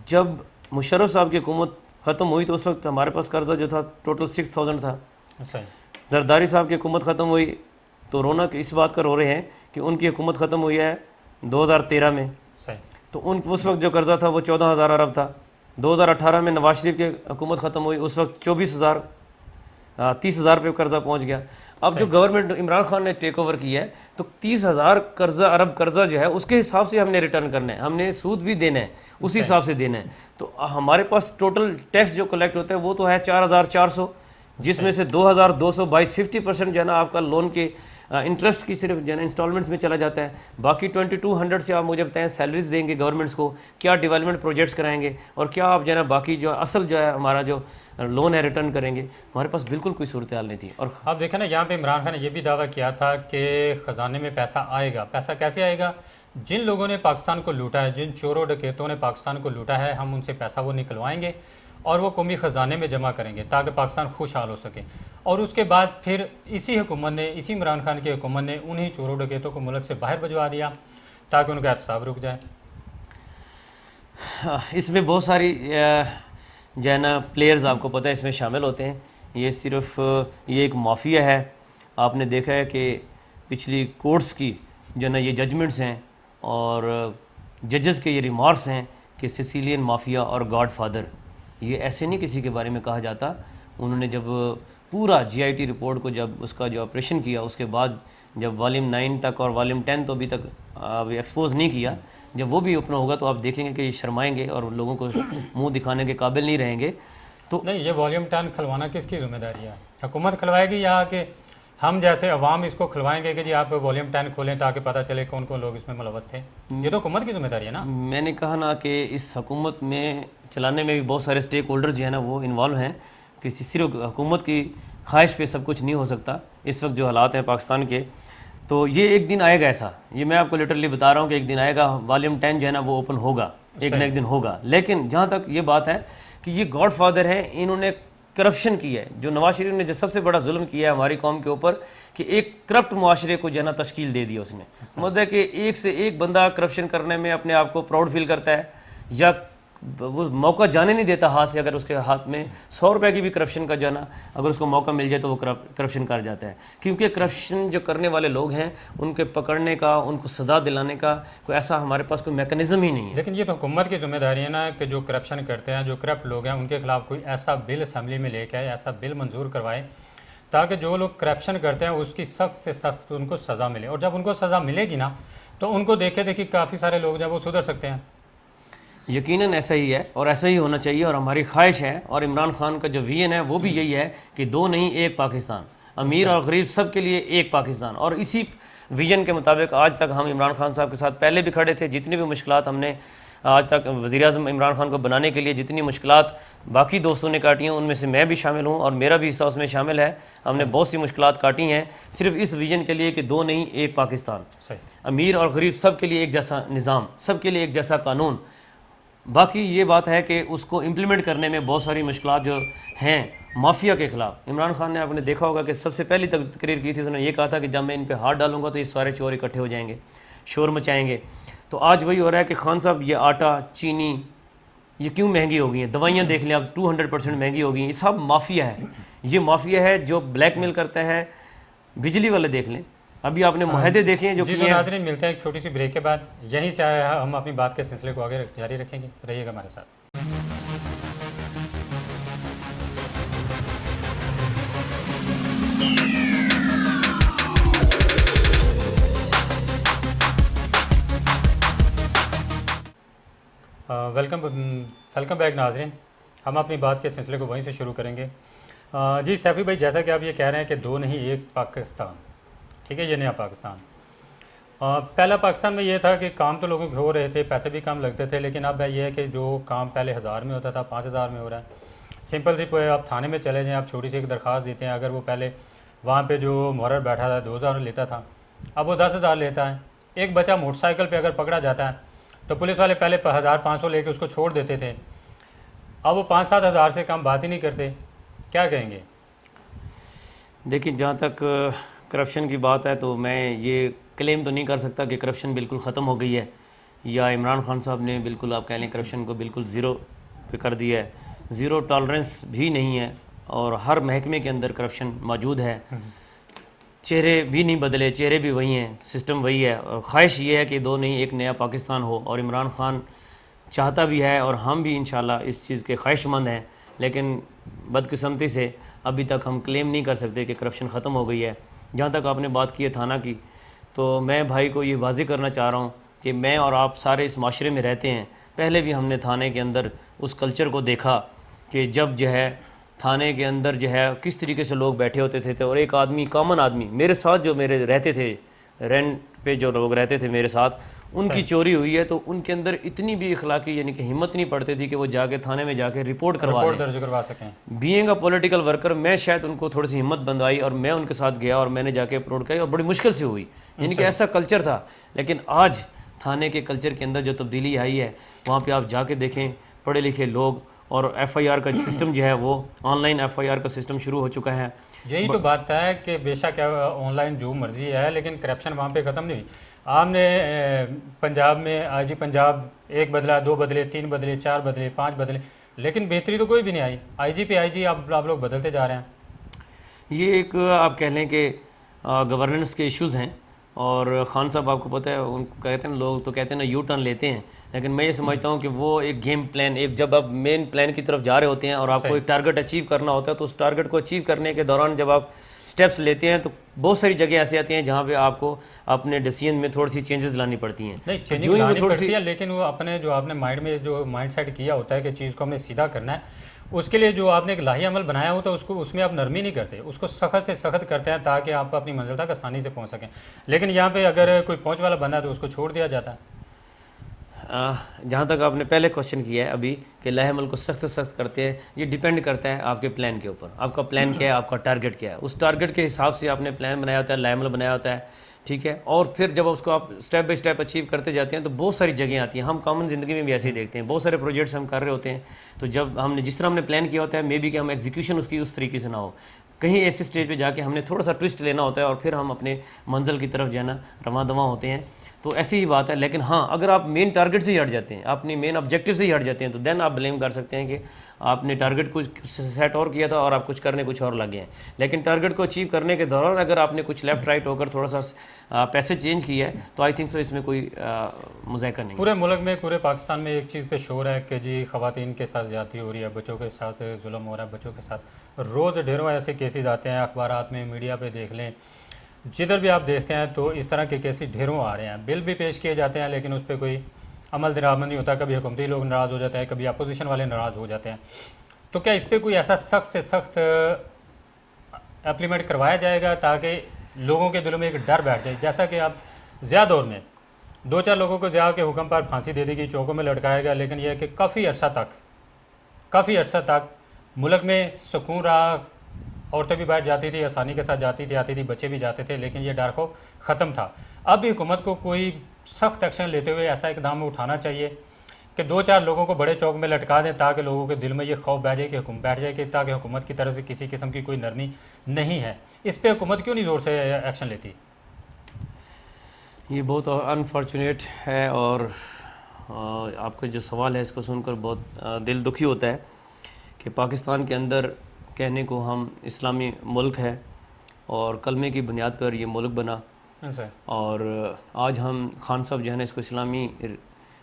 جب مشرف صاحب کی حکومت ختم ہوئی تو اس وقت ہمارے پاس قرضہ جو تھا ٹوٹل 6000 تھا۔ زرداری صاحب کی حکومت ختم ہوئی تو رونا اس بات کا رو رہے ہیں کہ ان کی حکومت ختم ہوئی ہے 2013 میں، تو اس وقت جو قرضہ تھا وہ 14000 ارب تھا۔ 2018 میں نواز شریف کی حکومت ختم ہوئی، اس وقت 30,000 پہ قرضہ پہنچ گیا۔ اب جو گورنمنٹ عمران خان نے ٹیک اوور کیا ہے تو 30,000 ارب قرضہ جو ہے اس کے حساب سے ہم نے ریٹرن کرنا ہے، ہم نے سود بھی دینا ہے، اسی حساب سے دینا ہے۔ تو ہمارے پاس ٹوٹل ٹیکس جو کلیکٹ ہوتا ہے وہ تو ہے 4400، جس میں سے 2222 50% جو ہے نا آپ کا لون کے انٹرسٹ کی صرف جو ہے نا انسٹالمنٹس میں چلا جاتا ہے۔ باقی 2200 سے آپ مجھے بتائیں سیلریز دیں گے گورنمنٹس کو، کیا ڈیولپمنٹ پروجیکٹس کرائیں گے، اور کیا آپ جو ہے نا باقی جو اصل جو ہے ہمارا جو لون ہے ریٹرن کریں گے؟ ہمارے پاس بالکل کوئی صورتحال نہیں تھی۔ اور آپ دیکھیں نا، یہاں پہ عمران خان نے یہ بھی دعویٰ کیا تھا کہ خزانے میں پیسہ آئے گا۔ پیسہ کیسے آئے گا؟ جن لوگوں نے پاکستان کو لوٹا ہے، جن چوروں ڈکیتوں نے پاکستان کو لوٹا ہے، ہم ان سے پیسہ وہ نکلوائیں گے اور وہ قومی خزانے میں جمع کریں گے تاکہ پاکستان خوشحال ہو سکے۔ اور اس کے بعد پھر اسی حکومت نے، اسی عمران خان کی حکومت نے انہی چوروں ڈکیتوں کو ملک سے باہر بھجوا دیا تاکہ ان کا احتساب رک جائے۔ اس میں بہت ساری جو ہے نا پلیئرز آپ کو پتہ ہے اس میں شامل ہوتے ہیں، یہ صرف یہ ایک مافیا ہے۔ آپ نے دیکھا ہے کہ پچھلی کورٹس کی جو ہے نا یہ ججمنٹس ہیں اور ججز کے یہ ریمارکس ہیں کہ سیسیلین مافیا اور گاڈ فادر، یہ ایسے نہیں کسی کے بارے میں کہا جاتا۔ انہوں نے جب پورا GIT رپورٹ کو جب اس کا جو آپریشن کیا، اس کے بعد جب والیوم 9 تک اور والیوم 10 تو ابھی تک ابھی ایکسپوز نہیں کیا، جب وہ بھی اوپن ہوگا تو آپ دیکھیں گے کہ یہ شرمائیں گے اور لوگوں کو منہ دکھانے کے قابل نہیں رہیں گے. تو نہیں، یہ والیوم 10 کھلوانا کس کی ذمہ داری ہے؟ حکومت کھلوائے گی یا کہ ہم جیسے عوام اس کو کھلوائیں گے کہ جی آپ والیوم 10 کھولیں تاکہ پتہ چلے کون کون لوگ اس میں ملوث تھے؟ یہ تو حکومت کی ذمہ داری ہے نا. میں نے کہا نا کہ اس حکومت میں چلانے میں بھی بہت سارے اسٹیک ہولڈرز جو ہیں نا وہ انوالو ہیں، کہ صرف حکومت کی خواہش پہ سب کچھ نہیں ہو سکتا اس وقت جو حالات ہیں پاکستان کے. تو یہ ایک دن آئے گا ایسا، یہ میں آپ کو لٹرلی بتا رہا ہوں کہ ایک دن آئے گا والیوم 10 جو ہے نا وہ اوپن ہوگا، ایک نہ ایک دن ہوگا. لیکن جہاں تک یہ بات ہے کہ یہ گاڈ فادر ہیں، انہوں نے کرپشن کی ہے. جو نواز شریف نے جو سب سے بڑا ظلم کیا ہے ہماری قوم کے اوپر کہ ایک کرپٹ معاشرے کو جو ہے نا تشکیل دے دیا اس نے. مطلب ہے کہ ایک سے ایک بندہ کرپشن کرنے میں اپنے آپ کو پراؤڈ فیل کرتا ہے، یا وہ موقع جانے نہیں دیتا ہاتھ سے. اگر اس کے ہاتھ میں 100 روپے کی بھی کرپشن کا جو ہے نا اگر اس کو موقع مل جائے تو وہ کرپشن کر جاتا ہے. کیونکہ کرپشن جو کرنے والے لوگ ہیں ان کے پکڑنے کا، ان کو سزا دلانے کا کوئی ایسا ہمارے پاس کوئی میکانزم ہی نہیں ہے. لیکن یہ تو حکومت کی ذمہ داری ہے نا کہ جو کرپشن کرتے ہیں، جو کرپٹ لوگ ہیں، ان کے خلاف کوئی ایسا بل اسمبلی میں لے کے آئے، ایسا بل منظور کروائے تاکہ جو لوگ کرپشن کرتے ہیں اس کی سخت سے سخت ان کو سزا ملے. اور جب ان کو سزا ملے گی نا تو ان کو دیکھے کافی سارے لوگ جو وہ سدھر سکتے ہیں. یقیناً ایسا ہی ہے اور ایسا ہی ہونا چاہیے، اور ہماری خواہش ہے. اور عمران خان کا جو ویژن ہے وہ بھی یہی ہے کہ 2 نہیں 1 پاکستان، امیر اور غریب سب کے لیے ایک پاکستان. اور اسی ویژن کے مطابق آج تک ہم عمران خان صاحب کے ساتھ پہلے بھی کھڑے تھے. جتنی بھی مشکلات ہم نے آج تک وزیر اعظم عمران خان کو بنانے کے لیے جتنی مشکلات باقی دوستوں نے کاٹی ہیں ان میں سے میں بھی شامل ہوں اور میرا بھی حصہ اس میں شامل ہے. ہم نے بہت سی مشکلات کاٹی ہیں صرف اس ویژن کے لیے کہ 2 نہیں 1 پاکستان، امیر اور غریب سب کے لیے ایک جیسا نظام، سب کے لیے ایک جیسا قانون. باقی یہ بات ہے کہ اس کو امپلیمنٹ کرنے میں بہت ساری مشکلات جو ہیں مافیا کے خلاف. عمران خان نے آپ نے دیکھا ہوگا کہ سب سے پہلی تقریر کی تھی، اس نے یہ کہا تھا کہ جب میں ان پہ ہاتھ ڈالوں گا تو یہ سارے چور اکٹھے ہو جائیں گے، شور مچائیں گے. تو آج وہی ہو رہا ہے کہ خان صاحب یہ آٹا، چینی یہ کیوں مہنگی ہو گئی ہیں؟ دوائیاں دیکھ لیں اب 200% مہنگی ہو گئی ہیں. یہ سب مافیا ہے، یہ مافیا ہے جو بلیک میل کرتا ہے. بجلی والے دیکھ لیں، ابھی آپ نے معاہدے دیکھے ہیں جو جی. کیے ہیں. ناظرین ملتے ہیں ایک چھوٹی سی بریک کے بعد، یہیں سے ہم اپنی بات کے سلسلے کو آگے جاری رکھیں گے. رہیے گا ہمارے ساتھ. ویلکم بیک ناظرین. ہم اپنی بات کے سلسلے کو وہیں سے شروع کریں گے. جی سیفی بھائی، جیسا کہ آپ یہ کہہ رہے ہیں کہ 2 نہیں 1 پاکستان، ٹھیک ہے، یہ نیا پاکستان. پہلا پاکستان میں یہ تھا کہ کام تو لوگوں کے ہو رہے تھے، پیسے بھی کم لگتے تھے، لیکن اب یہ ہے کہ جو کام پہلے 1000 میں ہوتا تھا 5000 میں ہو رہا ہے. سمپل سی آپ تھانے میں چلے جائیں، آپ چھوٹی سی ایک درخواست دیتے ہیں، اگر وہ پہلے وہاں پہ جو محرر بیٹھا تھا 2000 لیتا تھا، اب وہ 10,000 لیتا ہے. ایک بچہ موٹر سائیکل پہ اگر پکڑا جاتا ہے تو پولیس والے پہلے 1500 لے کے اس کو چھوڑ دیتے تھے، اب وہ 5-7 ہزار سے کم بات ہی نہیں کرتے. کیا کہیں گے؟ دیکھیں، جہاں تک کرپشن کی بات ہے تو میں یہ کلیم تو نہیں کر سکتا کہ کرپشن بالکل ختم ہو گئی ہے، یا عمران خان صاحب نے بالکل آپ کہہ لیں کرپشن کو بالکل زیرو پہ کر دیا ہے. زیرو ٹالرنس بھی نہیں ہے، اور ہر محکمے کے اندر کرپشن موجود ہے. چہرے بھی نہیں بدلے، چہرے بھی وہی ہیں، سسٹم وہی ہے. اور خواہش یہ ہے کہ 2 نہیں 1 نیا پاکستان ہو، اور عمران خان چاہتا بھی ہے اور ہم بھی انشاءاللہ اس چیز کے خواہش مند ہیں. لیکن بدقسمتی سے ابھی تک ہم کلیم نہیں کر سکتے کہ کرپشن ختم ہو گئی ہے. جہاں تک آپ نے بات کی ہے تھانہ کی، تو میں بھائی کو یہ واضح کرنا چاہ رہا ہوں کہ میں اور آپ سارے اس معاشرے میں رہتے ہیں. پہلے بھی ہم نے تھانے کے اندر اس کلچر کو دیکھا کہ جب جو ہے تھانے کے اندر جو ہے کس طریقے سے لوگ بیٹھے ہوتے تھے. اور ایک آدمی، کامن آدمی میرے ساتھ جو میرے رہتے تھے، رینٹ پہ جو لوگ رہتے تھے میرے ساتھ، ان کی چوری ہوئی ہے تو ان کے اندر اتنی بھی اخلاقی یعنی کہ ہمت نہیں پڑتی تھی کہ وہ جا کے تھانے میں جا کے رپورٹ درج کروا سکیں. بینگ اے پولیٹیکل ورکر میں شاید ان کو تھوڑی سی ہمت بندائی اور میں ان کے ساتھ گیا اور میں نے جا کے اپلوڈ کری، اور بڑی مشکل سے ہوئی. یعنی کہ ایسا کلچر تھا. لیکن آج تھانے کے کلچر کے اندر جو تبدیلی آئی ہے، وہاں پہ آپ جا کے دیکھیں پڑھے لکھے لوگ، اور ایف آئی آر کا سسٹم جو ہے وہ online F I R کا سسٹم شروع ہو چکا ہے. یہی تو بات ہے کہ بے شک آن لائن جو مرضی ہے، لیکن کرپشن وہاں پہ ختم نہیں ہوئی. آپ نے پنجاب میں آئی جی پنجاب 1 بدلا، 2 بدلے، 3 بدلے، 4 بدلے، 5 بدلے، لیکن بہتری تو کوئی بھی نہیں آئی. آئی جی پہ آئی جی آپ لوگ بدلتے جا رہے ہیں. یہ ایک آپ کہہ لیں کہ گورننس کے ایشوز ہیں. اور خان صاحب آپ کو پتہ ہے ان کو کہتے ہیں لوگ تو کہتے ہیں نا یو ٹرن لیتے ہیں، لیکن میں یہ سمجھتا ہوں کہ وہ ایک گیم پلان، ایک جب آپ مین پلان کی طرف جا رہے ہوتے ہیں اور آپ کو ایک ٹارگٹ اچیو کرنا ہوتا ہے، تو اس ٹارگٹ کو اچیو کرنے کے دوران جب آپ اسٹیپس لیتے ہیں تو بہت ساری جگہ ایسی آتی ہیں جہاں پہ آپ کو اپنے ڈیسیژن میں تھوڑی سی چینجز لانی پڑتی ہیں. نہیں چینجنگ لانی پڑتی ہے، لیکن وہ اپنے جو آپ نے مائنڈ میں جو مائنڈ سیٹ کیا ہوتا ہے کہ چیز کو ہم نے سیدھا کرنا ہے، اس کے لیے جو آپ نے ایک لاہی عمل بنایا ہوتا ہے اس میں آپ نرمی نہیں کرتے، اس کو سخت سے سخت کرتے ہیں تاکہ آپ اپنی منزل تک آسانی سے پہنچ سکیں. لیکن یہاں پہ اگر کوئی پہنچ والا بندہ ہے تو اس کو چھوڑ دیا جاتا ہے. جہاں تک آپ نے پہلے کوشچن کیا ہے ابھی کہ لاہی عمل کو سخت سے سخت کرتے ہیں، یہ ڈیپینڈ کرتا ہے آپ کے پلان کے اوپر. آپ کا پلان کیا ہے، آپ کا ٹارگٹ کیا ہے، اس ٹارگٹ کے حساب سے آپ نے پلان بنایا ہوتا ہے، لاہی عمل بنایا ہوتا ہے، ٹھیک ہے. اور پھر جب اس کو آپ اسٹیپ بائی اسٹیپ اچیو کرتے جاتے ہیں تو بہت ساری جگہیں آتی ہیں. ہم کامن زندگی میں بھی ایسے ہی دیکھتے ہیں، بہت سارے پروجیکٹس ہم کر رہے ہوتے ہیں، تو جب ہم نے جس طرح ہم نے پلان کیا ہوتا ہے مے بی کہ ہم ایگزیکیوشن اس کی اس طریقے سے نہ ہو، کہیں ایسے اسٹیج پہ جا کے ہم نے تھوڑا سا ٹوسٹ لینا ہوتا ہے اور پھر ہم اپنے منزل کی طرف جانا رواں دواں ہوتے ہیں. تو ایسی ہی بات ہے. لیکن ہاں اگر آپ مین ٹارگٹ سے ہی ہٹ جاتے ہیں، اپنی مین آبجیکٹیو سے ہی ہٹ جاتے ہیں، تو دین آپ بلیم کر سکتے ہیں کہ آپ نے ٹارگٹ کچھ سیٹ اور کیا تھا اور آپ کچھ کرنے کچھ اور لگے ہیں. لیکن ٹارگٹ کو اچیو کرنے کے دوران اگر آپ نے کچھ لیفٹ رائٹ ہو کر تھوڑا سا پیسے چینج کیا ہے تو آئی تھنک سو اس میں کوئی مذائقہ نہیں. پورے ملک میں، پورے پاکستان میں ایک چیز پہ شور ہے کہ جی خواتین کے ساتھ زیادتی ہو رہی ہے، بچوں کے ساتھ ظلم ہو رہا ہے، بچوں کے ساتھ روز ڈھیروں ایسے کیسز آتے ہیں، اخبارات میں، میڈیا پہ دیکھ لیں، جدھر بھی آپ دیکھتے ہیں تو اس طرح کے کیسز ڈھیروں آ رہے ہیں. بل بھی پیش کیے جاتے ہیں لیکن اس پہ کوئی عمل درآمد نہیں ہوتا. کبھی حکومتی لوگ ناراض ہو جاتے ہیں، کبھی اپوزیشن والے ناراض ہو جاتے ہیں. تو کیا اس پہ کوئی ایسا سخت سے سخت اپلیمنٹ کروایا جائے گا تاکہ لوگوں کے دلوں میں ایک ڈر بیٹھ جائے؟ جیسا کہ اب ضیاء دور میں 2-4 لوگوں کو ضیاء کے حکم پر پھانسی دے دی گئی، چوکوں میں لٹکایا گیا، لیکن یہ ہے کہ کافی عرصہ تک ملک میں سکون رہا. عورتیں بھی بیٹھ جاتی تھی، آسانی کے ساتھ جاتی تھی آتی تھی، بچے بھی جاتے تھے، لیکن یہ ڈر خوف ختم تھا. اب بھی حکومت کو کوئی سخت ایکشن لیتے ہوئے ایسا اقدام اٹھانا چاہیے کہ 2-4 لوگوں کو بڑے چوک میں لٹکا دیں تاکہ لوگوں کے دل میں یہ خوف بیٹھ جائے کہ تاکہ حکومت کی طرف سے کسی قسم کی کوئی نرمی نہیں ہے. اس پہ حکومت کیوں نہیں زور سے ایکشن لیتی؟ یہ بہت انفارچونیٹ ہے اور آپ کا جو سوال ہے اس کو سن کر بہت دل دکھی ہوتا ہے کہ پاکستان کے اندر کہنے کو ہم اسلامی ملک ہے اور کلمے کی بنیاد پر یہ ملک بنا، اور آج ہم خان صاحب جو ہے نا اس کو اسلامی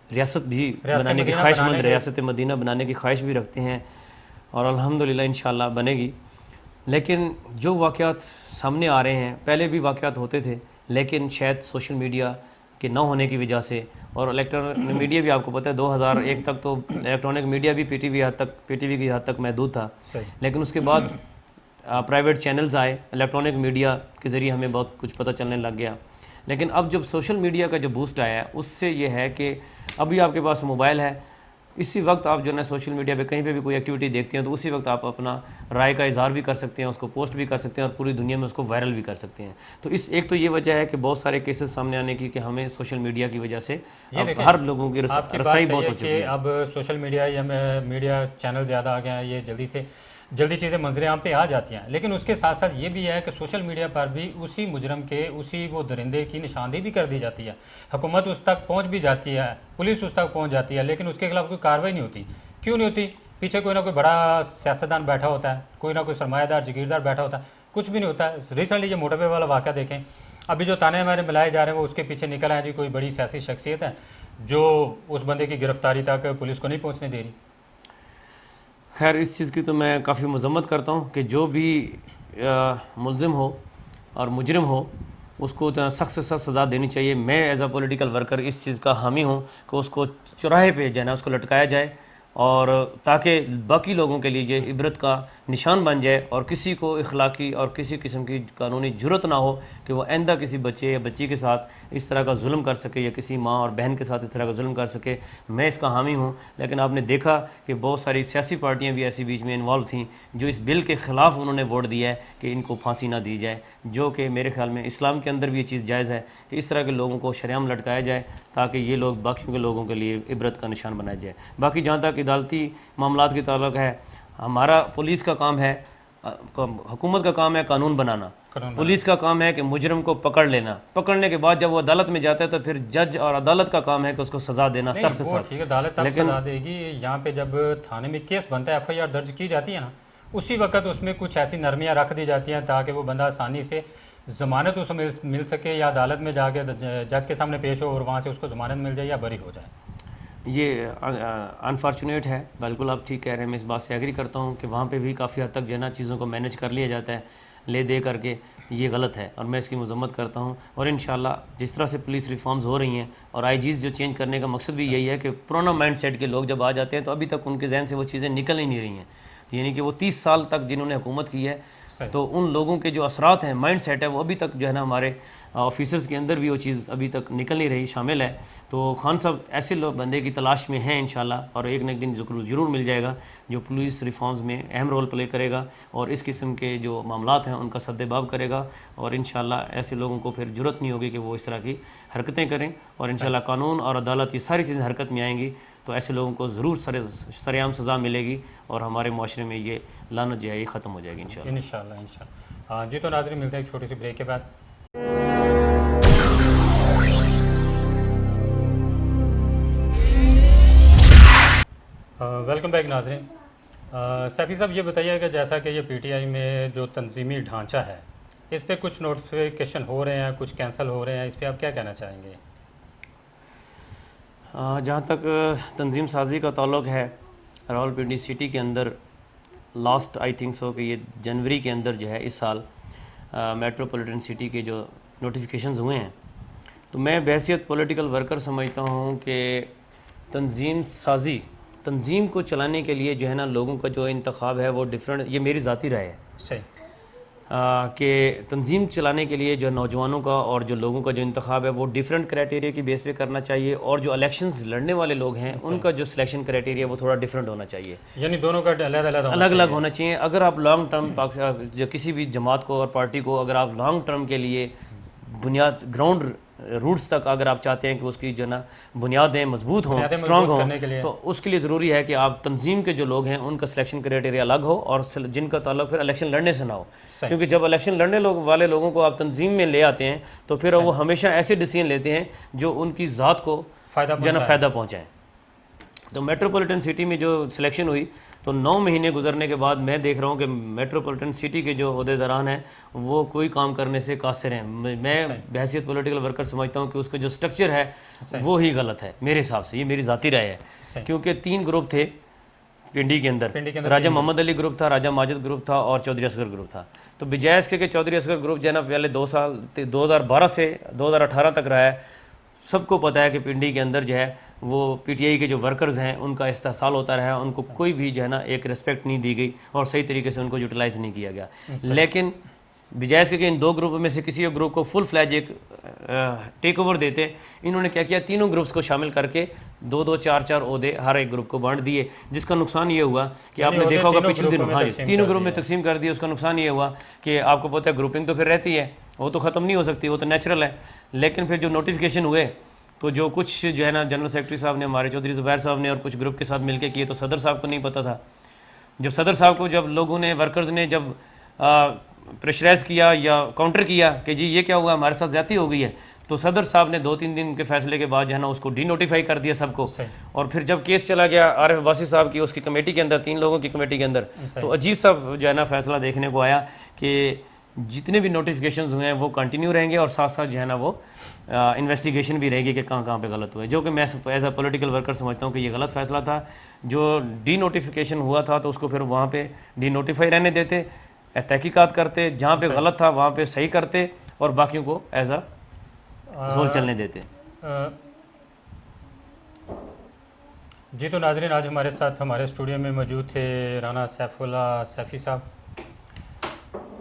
ریاست بھی بنانے کی خواہش مند، ریاست مدینہ بنانے کی خواہش بھی رکھتے ہیں اور الحمدللہ انشاءاللہ بنے گی. لیکن جو واقعات سامنے آ رہے ہیں، پہلے بھی واقعات ہوتے تھے لیکن شاید سوشل میڈیا کے نہ ہونے کی وجہ سے، اور الیکٹرانک میڈیا بھی آپ کو پتہ ہے 2001 تک تو الیکٹرانک میڈیا بھی پی ٹی وی کی حد تک محدود تھا، لیکن اس کے بعد پرائیویٹ چینلز آئے، الیکٹرانک میڈیا کے ذریعے ہمیں بہت کچھ پتہ چلنے لگ گیا. لیکن اب جب سوشل میڈیا کا جو بوسٹ آیا ہے اس سے یہ ہے کہ ابھی آپ کے پاس موبائل ہے، اسی وقت آپ جو ہے سوشل میڈیا پہ کہیں پہ بھی کوئی ایکٹیویٹی دیکھتے ہیں تو اسی وقت آپ اپنا رائے کا اظہار بھی کر سکتے ہیں، اس کو پوسٹ بھی کر سکتے ہیں اور پوری دنیا میں اس کو وائرل بھی کر سکتے ہیں. تو اس ایک تو یہ وجہ ہے کہ بہت سارے کیسز سامنے آنے کی کہ ہمیں سوشل میڈیا کی وجہ سے ہر لوگوں کی رسائی بہت ہو چکی ہے. اب سوشل میڈیا یا میڈیا چینل زیادہ آ گیا ہے، یہ جلدی چیزیں منظر عام پہ آ جاتی ہیں. لیکن اس کے ساتھ ساتھ یہ بھی ہے کہ سوشل میڈیا پر بھی اسی مجرم کے اسی وہ درندے کی نشاندہی بھی کر دی جاتی ہے. حکومت اس تک پہنچ بھی جاتی ہے، پولیس اس تک پہنچ جاتی ہے، لیکن اس کے خلاف کوئی کارروائی نہیں ہوتی. کیوں نہیں ہوتی؟ پیچھے کوئی نہ کوئی بڑا سیاستدان بیٹھا ہوتا ہے، کوئی نہ کوئی سرمایہ دار جگیردار بیٹھا ہوتا ہے، کچھ بھی نہیں ہوتا ہے. ریسنٹلی یہ موٹر وے والا واقعہ دیکھیں، ابھی جو تانے ہمارے ملائے جا رہے ہیں وہ اس کے پیچھے نکل آئے جی کوئی بڑی سیاسی شخصیت ہے جو اس بندے کی گرفتاری تک پولیس کو نہیں پہنچنے دے رہی. خیر اس چیز کی تو میں کافی مذمت کرتا ہوں کہ جو بھی ملزم ہو اور مجرم ہو اس کو سخت سے سخت سزا دینی چاہیے. میں ایز اے پولیٹیکل ورکر اس چیز کا حامی ہوں کہ اس کو چوراہے پہ جو ہے نا اس کو لٹکایا جائے، اور تاکہ باقی لوگوں کے لیے یہ عبرت کا نشان بن جائے اور کسی کو اخلاقی اور کسی قسم کی قانونی جرت نہ ہو کہ وہ آئندہ کسی بچے یا بچی کے ساتھ اس طرح کا ظلم کر سکے یا کسی ماں اور بہن کے ساتھ اس طرح کا ظلم کر سکے. میں اس کا حامی ہوں. لیکن آپ نے دیکھا کہ بہت ساری سیاسی پارٹیاں بھی ایسی بیچ میں انوالو تھیں جو اس بل کے خلاف انہوں نے ووٹ دیا ہے کہ ان کو پھانسی نہ دی جائے، جو کہ میرے خیال میں اسلام کے اندر بھی یہ چیز جائز ہے کہ اس طرح کے لوگوں کو شریعام لٹکایا جائے تاکہ یہ لوگ باقیوں کے لوگوں کے لیے عبرت کا نشان بنایا جائے. باقی جہاں تک عدالتی معاملات کے تعلق ہے، ہمارا پولیس کا کام ہے، حکومت کا کام ہے قانون بنانا، پولیس کا کام ہے کہ مجرم کو پکڑ لینا، پکڑنے کے بعد جب وہ عدالت میں جاتا ہے تو پھر جج اور عدالت کا کام ہے کہ اس کو سزا دینا سخت سے سخت. ٹھیک ہے، عدالت تب سزا دے گی. یہاں پہ جب تھانے میں کیس بنتا ہے، ایف آئی آر درج کی جاتی ہے نا، اسی وقت اس میں کچھ ایسی نرمیاں رکھ دی جاتی ہیں تاکہ وہ بندہ آسانی سے ضمانت اسے مل سکے یا عدالت میں جا کے جج کے سامنے پیش ہو اور وہاں سے اس کو ضمانت مل جائے یا بری ہو جائے. یہ انفارچونیٹ ہے. بالکل آپ ٹھیک کہہ رہے ہیں, میں اس بات سے ایگری کرتا ہوں کہ وہاں پہ بھی کافی حد تک جو ہے نا چیزوں کو مینیج کر لیا جاتا ہے لے دے کر کے. یہ غلط ہے اور میں اس کی مذمت کرتا ہوں. اور انشاءاللہ جس طرح سے پولیس ریفارمز ہو رہی ہیں اور آئی جیز جو چینج کرنے کا مقصد بھی یہی ہے کہ پرانا مائنڈ سیٹ کے لوگ جب آ جاتے ہیں تو ابھی تک ان کے ذہن سے وہ چیزیں نکل ہی نہیں رہی ہیں. یعنی کہ وہ 30 سال تک جنہوں نے حکومت کی ہے تو ان لوگوں کے جو اثرات ہیں, مائنڈ سیٹ ہے, وہ ابھی تک جو ہے نا ہمارے آفیسرز کے اندر بھی وہ چیز ابھی تک نکل نہیں رہی, شامل ہے. تو خان صاحب ایسے لوگ بندے کی تلاش میں ہیں انشاءاللہ, اور ایک نہ ایک دن ضرور مل جائے گا جو پولیس ریفارمز میں اہم رول پلے کرے گا اور اس قسم کے جو معاملات ہیں ان کا سد باب کرے گا. اور انشاءاللہ ایسے لوگوں کو پھر جرأت نہیں ہوگی کہ وہ اس طرح کی حرکتیں کریں. اور انشاءاللہ قانون اور عدالت یہ ساری چیزیں حرکت میں آئیں گی تو ایسے لوگوں کو ضرور سرعام سزا ملے گی اور ہمارے معاشرے میں یہ لعنت جو ہے یہ ختم ہو جائے گی انشاءاللہ. انشاءاللہ. جی تو ناظرین ملتے ہیں ایک چھوٹی سی بریک کے بعد. ویلکم بیک ناظرین. سیفی صاحب یہ بتائیے کہ جیسا کہ یہ پی ٹی آئی میں جو تنظیمی ڈھانچہ ہے اس پہ کچھ نوٹیفیکیشن ہو رہے ہیں, کچھ کینسل ہو رہے ہیں, اس پہ آپ کیا کہنا چاہیں گے؟ جہاں تک تنظیم سازی کا تعلق ہے, راولپنڈی سٹی کے اندر لاسٹ آئی تھنک سو کہ یہ جنوری کے اندر جو ہے اس سال میٹروپولیٹن سٹی کے جو نوٹیفیکیشنز ہوئے ہیں تو میں بحیثیت پولیٹیکل ورکر سمجھتا ہوں کہ تنظیم سازی, تنظیم کو چلانے کے لیے جو ہے نا لوگوں کا جو انتخاب ہے وہ ڈیفرنٹ, یہ میری ذاتی رائے ہے صحیح کہ تنظیم چلانے کے لیے جو نوجوانوں کا اور جو لوگوں کا جو انتخاب ہے وہ ڈیفرنٹ کرائٹیریا کی بیس پہ کرنا چاہیے, اور جو الیکشنز لڑنے والے لوگ ہیں ان کا جو سلیکشن کرائٹیریا وہ تھوڑا ڈیفرنٹ ہونا چاہیے, یعنی دونوں کا الگ الگ ہونا چاہیے. اگر آپ لانگ ٹرم جو کسی بھی جماعت کو اور پارٹی کو اگر آپ لانگ ٹرم کے لیے بنیاد گراؤنڈ روٹس تک اگر آپ چاہتے ہیں کہ اس کی جو نا بنیادیں مضبوط ہوں, اسٹرانگ ہوں, تو اس کے لیے ضروری ہے کہ آپ تنظیم کے جو لوگ ہیں ان کا سلیکشن کرائٹیریا الگ ہو اور جن کا تعلق پھر الیکشن لڑنے سے نہ ہو. کیونکہ جب الیکشن لڑنے والے لوگوں کو آپ تنظیم میں لے آتے ہیں تو پھر وہ ہمیشہ ایسے ڈیسیژن لیتے ہیں جو ان کی ذات کو جو نا فائدہ پہنچائیں. تو میٹروپولیٹن سٹی میں جو سلیکشن ہوئی تو 9 مہینے گزرنے کے بعد میں دیکھ رہا ہوں کہ میٹروپولیٹن سٹی کے جو عہدیداران ہیں وہ کوئی کام کرنے سے قاصر ہیں. میں بحیثیت پولیٹیکل ورکر سمجھتا ہوں کہ اس کا جو سٹرکچر ہے وہ ہی غلط ہے میرے حساب سے, یہ میری ذاتی رائے ہے. کیونکہ 3 گروپ تھے پنڈی کے اندر, راجہ محمد علی گروپ تھا, راجہ ماجد گروپ تھا اور چودھری اصغر گروپ تھا. تو بجائے اس کے کہ چودھری اصغر گروپ جو ہے نا پہلے 2 سال 2012 سے 2018 تک رہا ہے, سب کو پتہ ہے کہ پنڈی کے اندر جو ہے وہ پی ٹی آئی کے جو ورکرز ہیں ان کا استحصال ہوتا رہا, ان کو کوئی بھی جو ہے نا ایک ریسپیکٹ نہیں دی گئی اور صحیح طریقے سے ان کو یوٹیلائز نہیں کیا گیا. لیکن بجائے اس کے کہ ان 2 گروپ میں سے کسی ایک گروپ کو فل فلیج ایک ٹیک اوور دیتے, انہوں نے کیا کیا, تینوں گروپس کو شامل کر کے 2-2 4-4 عہدے ہر ایک گروپ کو بانٹ دیے, جس کا نقصان یہ ہوا کہ آپ نے دیکھا ہوگا پچھلے دنوں, ہاں جی 3 گروپ میں تقسیم کر دی. اس کا نقصان یہ ہوا کہ آپ کو پتہ ہے گروپنگ تو پھر رہتی ہے, وہ تو ختم نہیں ہو سکتی, وہ تو نیچرل ہے. لیکن پھر جو نوٹیفیکیشن ہوئے تو جو کچھ جو ہے نا جنرل سیکرٹری صاحب نے, ہمارے چودھری زبیر صاحب نے اور کچھ گروپ کے ساتھ مل کے کیے, تو صدر صاحب کو نہیں پتہ تھا. جب صدر صاحب کو جب لوگوں نے ورکرز نے جب پریشرائز کیا یا کاؤنٹر کیا کہ جی یہ کیا ہوا, ہمارے ساتھ زیادتی ہو گئی ہے, تو صدر صاحب نے 2-3 دن کے فیصلے کے بعد جو ہے نا اس کو ڈی نوٹیفائی کر دیا سب کو. اور پھر جب کیس چلا گیا عارف عباسی صاحب کی اس کی کمیٹی کے اندر, 3 لوگوں کی کمیٹی کے اندر, تو عجیب سا جو ہے نا فیصلہ دیکھنے کو آیا کہ جتنے بھی نوٹیفیکیشنز ہوئے ہیں وہ کنٹینیو رہیں گے اور ساتھ ساتھ جو ہے نا وہ انویسٹیگیشن بھی رہے گی کہ کہاں پہ غلط ہوئے, جو کہ میں ایز اے پولیٹیکل ورکر سمجھتا ہوں کہ یہ غلط فیصلہ تھا. جو ڈی نوٹیفیکیشن ہوا تھا تو اس کو پھر وہاں پہ ڈی نوٹیفائی رہنے دیتے, تحقیقات کرتے, جہاں پہ غلط تھا وہاں پہ صحیح کرتے اور باقیوں کو ایز اے زول چلنے دیتے. جی تو ناظرین آج ہمارے ساتھ ہمارے اسٹوڈیو میں موجود تھے رانا سیف اللہ سیفی صاحب.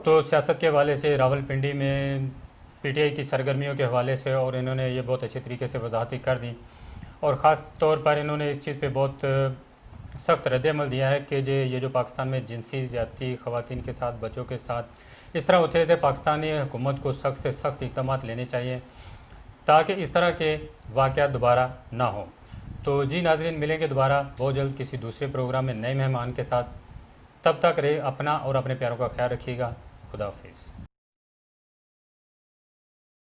تو سیاست کے حوالے سے راولپنڈی میں پی ٹی آئی کی سرگرمیوں کے حوالے سے اور انہوں نے یہ بہت اچھے طریقے سے وضاحتیں کر دیں, اور خاص طور پر انہوں نے اس چیز پہ بہت سخت رد عمل دیا ہے کہ یہ جو پاکستان میں جنسی زیادتی خواتین کے ساتھ, بچوں کے ساتھ اس طرح ہوتے تھے, پاکستانی حکومت کو سخت سے سخت اقدامات لینے چاہیے تاکہ اس طرح کے واقعات دوبارہ نہ ہوں. تو جی ناظرین ملیں گے دوبارہ بہت جلد کسی دوسرے پروگرام میں نئے مہمان کے ساتھ. تب تک رہے اپنا اور اپنے پیاروں کا خیال رکھیے گا. خدا حافظ.